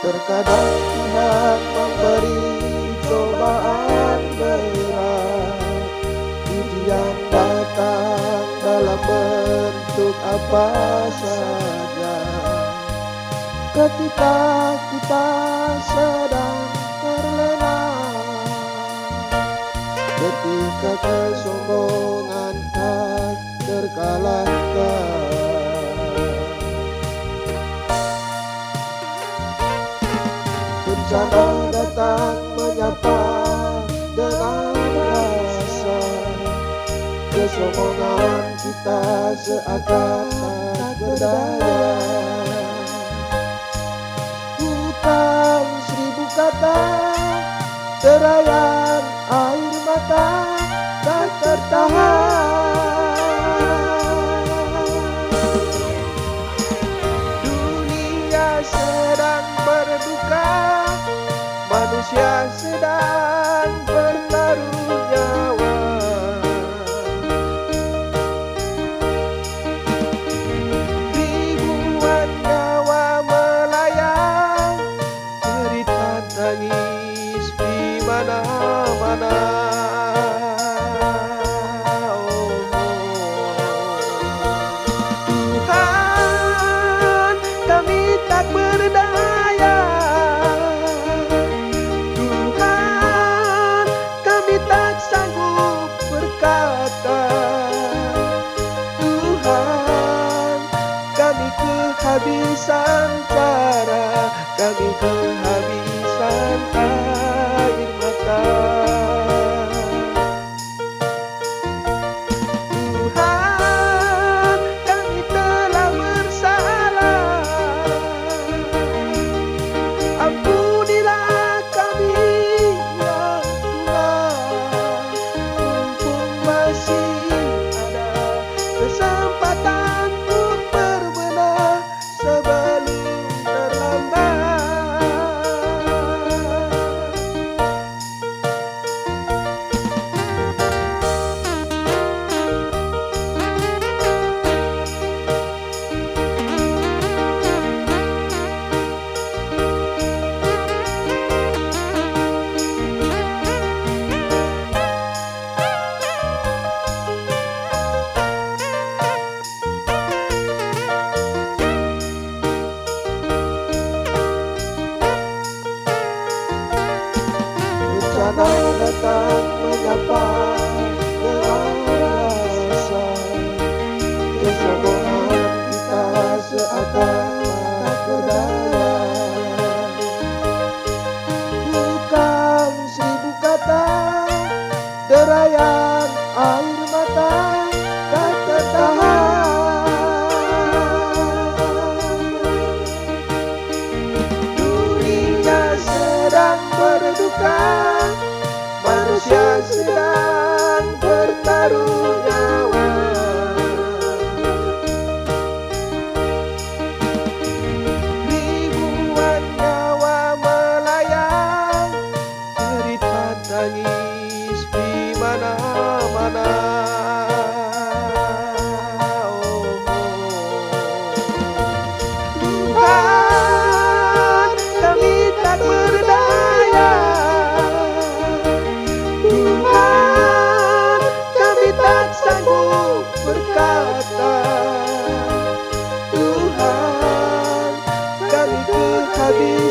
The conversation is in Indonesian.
Terkadang Tuhan memberi cobaan berat, ujian datang dalam bentuk apa saja. Ketika kita sedang terlena, ketika kesombongan tak terkalahkan, bencana datang menyapa dengan rasa, kesombongan kita seakan tak berdaya. Bukan 1000 kata, derayan air mata tak tertahan. Dunia sedang berduka, manusia sedang bertaruh nyawa. Ribuan nyawa melayang, cerita tangis di mana-mana. Tuhan, kami tak berdaya. Tuhan, kami tak sanggup berkata. Tuhan, kami kehabisan cara, kami kehabisan air mata. Tuhan, kami telah bersalah. Ampunilah kami ya Tuhan, mumpung masih ada kesempatan untuk berbenah sebelum terlambat. Bencana datang menyapa dengan rasa, kesombongan kita seakan tak berdaya. Bukan 1000 kata, derayan air mata tak tertahan. Dunia sedang berduka, manusia sedang bertaruh nyawa. Ribuan nyawa melayang, cerita tangis di mana-mana. Tuhan, kami tak berdaya. Tuhan, kami tak sanggup berkata. Tuhan, kami kehabisan